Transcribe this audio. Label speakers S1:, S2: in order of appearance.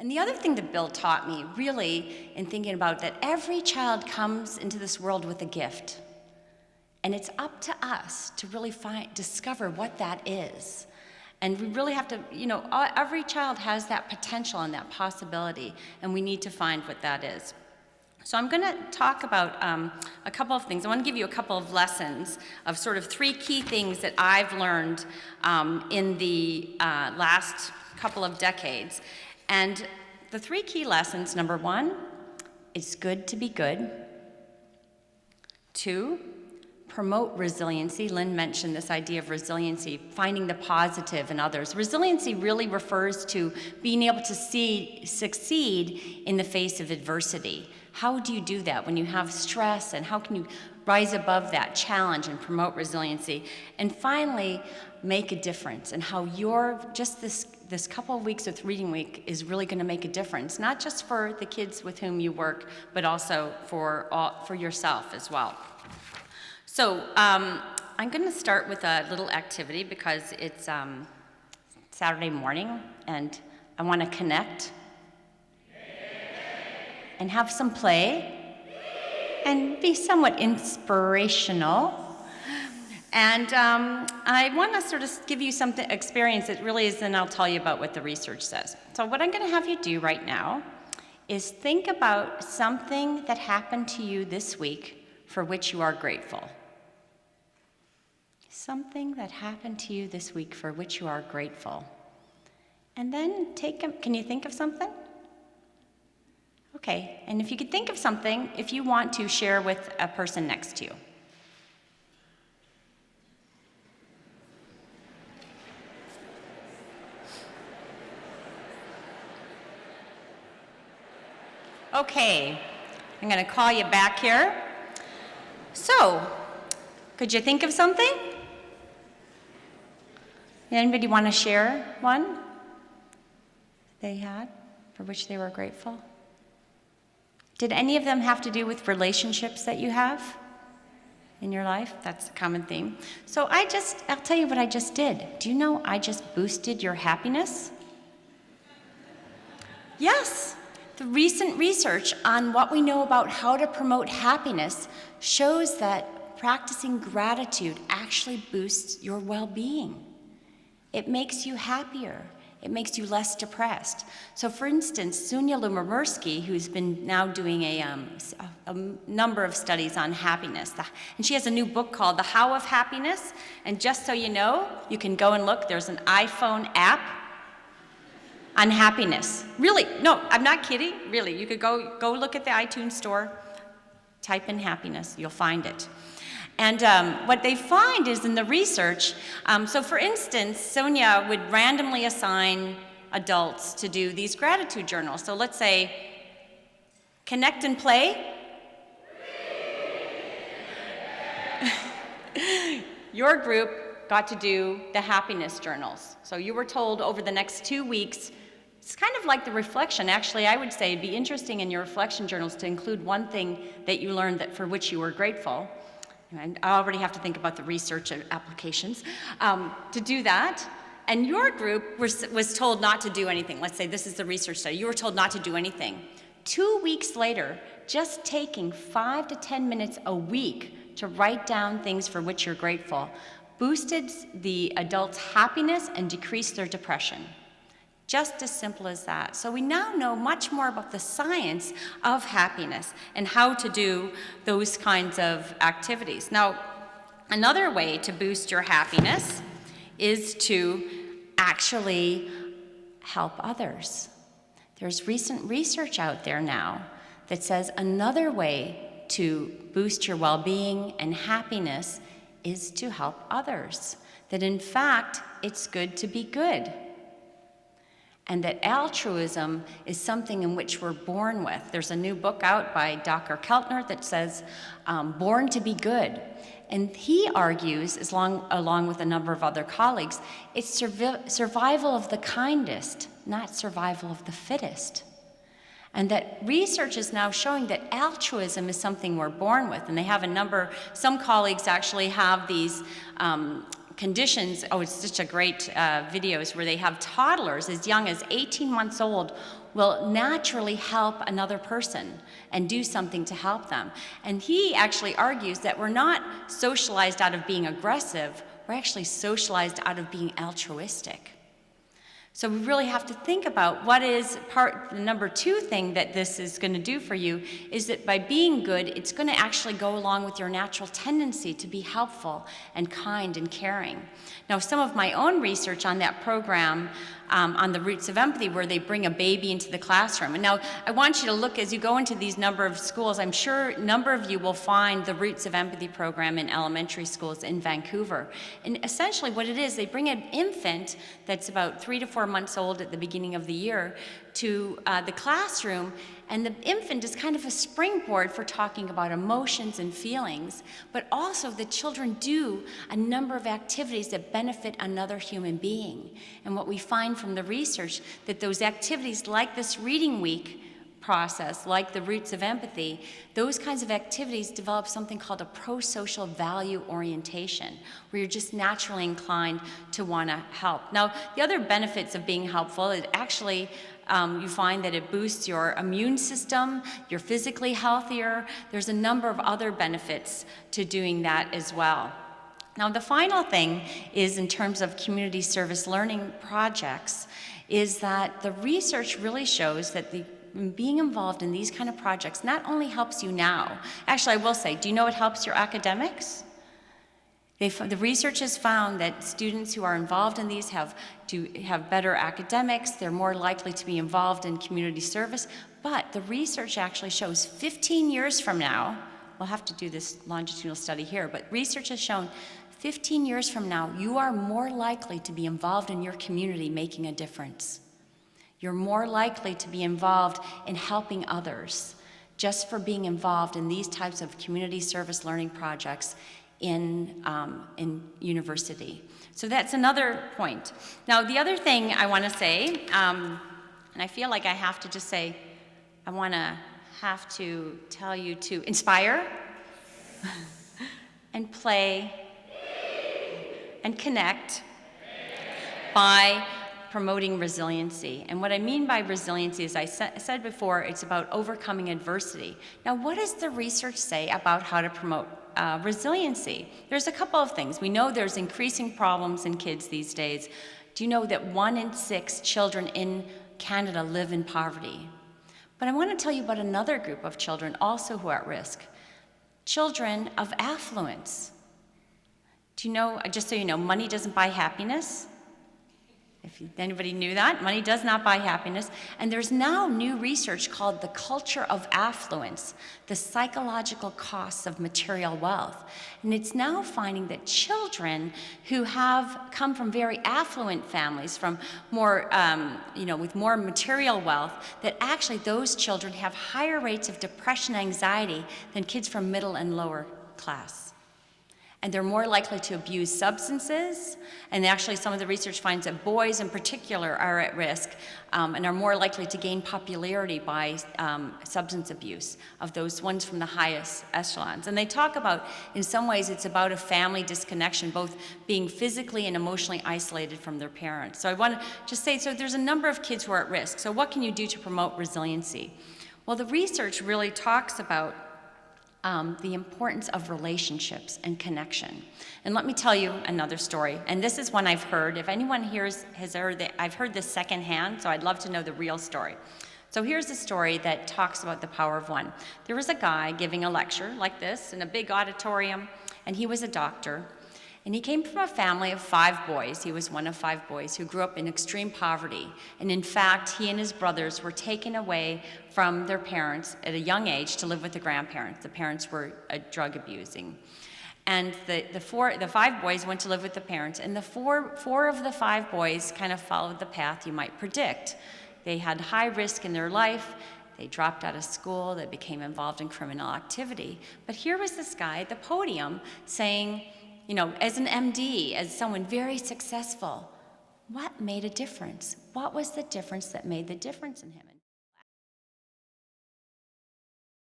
S1: And the other thing that Bill taught me, really, in thinking about that every child comes into this world with a gift. And it's up to us to really discover what that is. And we really have to, every child has that potential and that possibility, and we need to find what that is. So I'm going to talk about a couple of things. I want to give you a couple of lessons of sort of 3 key things that I've learned in the last couple of decades. And the 3 key lessons, number 1, it's good to be good. 2, promote resiliency. Lynn mentioned this idea of resiliency, finding the positive in others. Resiliency really refers to being able to succeed in the face of adversity. How do you do that when you have stress, and how can you rise above that challenge and promote resiliency? And finally, make a difference, and how this couple of weeks of Reading Week is really going to make a difference, not just for the kids with whom you work, but also for yourself as well. So I'm going to start with a little activity because it's Saturday morning, and I want to connect and have some play and be somewhat inspirational. And I want to sort of give you some experience that really is, then I'll tell you about what the research says. So what I'm going to have you do right now is think about something that happened to you this week for which you are grateful. Something that happened to you this week for which you are grateful. And then can you think of something? Okay, and if you could think of something, if you want to share with a person next to you. Okay, I'm going to call you back here. So, could you think of something? Anybody want to share one they had for which they were grateful? Did any of them have to do with relationships that you have in your life? That's a common theme. So I'll tell you what I just did. Do you know I just boosted your happiness? Yes. The recent research on what we know about how to promote happiness shows that practicing gratitude actually boosts your well-being. It makes you happier. It makes you less depressed. So for instance, Sonia Lubomirsky, who's been now doing a number of studies on happiness, and she has a new book called The How of Happiness, and just so you know, you can go and look, there's an iPhone app on happiness. Really, no, I'm not kidding, really. You could go look at the iTunes store, type in happiness, you'll find it. And what they find is in the research, so for instance, Sonia would randomly assign adults to do these gratitude journals. So let's say, connect and play. Your group got to do the happiness journals. So you were told over the next 2 weeks, it's kind of like the reflection. Actually, I would say it'd be interesting in your reflection journals to include one thing that you learned that for which you were grateful. And I already have to think about the research applications to do that. And your group was told not to do anything. Let's say this is the research study. You were told not to do anything. 2 weeks later, just taking 5 to 10 minutes a week to write down things for which you're grateful boosted the adults' happiness and decreased their depression. Just as simple as that. So we now know much more about the science of happiness and how to do those kinds of activities. Now, another way to boost your happiness is to actually help others. There's recent research out there now that says another way to boost your well-being and happiness is to help others. That in fact, it's good to be good. And that altruism is something in which we're born with. There's a new book out by Dr. Keltner that says, Born to be Good. And he argues, along with a number of other colleagues, it's survival of the kindest, not survival of the fittest. And that research is now showing that altruism is something we're born with. And they have some colleagues actually have these conditions. Oh, it's such a great videos where they have toddlers as young as 18 months old will naturally help another person and do something to help them. And he actually argues that we're not socialized out of being aggressive, we're actually socialized out of being altruistic. So we really have to think about what is the number two thing that this is going to do for you is that by being good, it's going to actually go along with your natural tendency to be helpful and kind and caring. Now, some of my own research on that program on the Roots of Empathy, where they bring a baby into the classroom. And now I want you to look as you go into these number of schools. I'm sure a number of you will find the Roots of Empathy program in elementary schools in Vancouver. And essentially what it is, they bring an infant that's about 3 to 4 months old at the beginning of the year to the classroom, and the infant is kind of a springboard for talking about emotions and feelings, but also the children do a number of activities that benefit another human being. And what we find from the research, that those activities like this reading week process, like the Roots of Empathy, those kinds of activities develop something called a pro-social value orientation, where you're just naturally inclined to want to help. Now, the other benefits of being helpful, it actually you find that it boosts your immune system, you're physically healthier. There's a number of other benefits to doing that as well. Now, the final thing is, in terms of community service learning projects, is that the research really shows that being involved in these kind of projects not only helps you now. Actually, I will say, do you know it helps your academics? The research has found that students who are involved in these have better academics, they're more likely to be involved in community service, but the research actually shows 15 years from now, we'll have to do this longitudinal study here, but research has shown 15 years from now, you are more likely to be involved in your community making a difference. You're more likely to be involved in helping others just for being involved in these types of community service learning projects in university. So that's another point. Now, the other thing I want to say, and I feel like I have to just say, I have to tell you to inspire and play and connect by promoting resiliency. And what I mean by resiliency, as I said before, it's about overcoming adversity. Now, what does the research say about how to promote resiliency? There's a couple of things. We know there's increasing problems in kids these days. Do you know that 1 in 6 children in Canada live in poverty? But I want to tell you about another group of children also who are at risk. Children of affluence. Do you know, just so you know, money doesn't buy happiness? If anybody knew that, money does not buy happiness. And there's now new research called the culture of affluence, the psychological costs of material wealth. And it's now finding that children who have come from very affluent families, from more, with more material wealth, that actually those children have higher rates of depression and anxiety than kids from middle and lower class. And they're more likely to abuse substances, and actually some of the research finds that boys in particular are at risk and are more likely to gain popularity by substance abuse of those ones from the highest echelons. And they talk about, in some ways, it's about a family disconnection, both being physically and emotionally isolated from their parents. So I want to just say, so there's a number of kids who are at risk. So what can you do to promote resiliency? Well, the research really talks about the importance of relationships and connection. And let me tell you another story, and this is one I've heard. If anyone here has heard it, I've heard this secondhand, so I'd love to know the real story. So here's a story that talks about the power of one. There was a guy giving a lecture like this in a big auditorium, and he was a doctor. And he came from a family of 5 boys. He was one of 5 boys who grew up in extreme poverty. And in fact, he and his brothers were taken away from their parents at a young age to live with the grandparents. The parents were drug abusing. And the 5 boys went to live with the parents, and the four of the 5 boys kind of followed the path you might predict. They had high risk in their life. They dropped out of school. They became involved in criminal activity. But here was this guy at the podium saying, as an MD, as someone very successful, what made a difference? What was the difference that made the difference in him?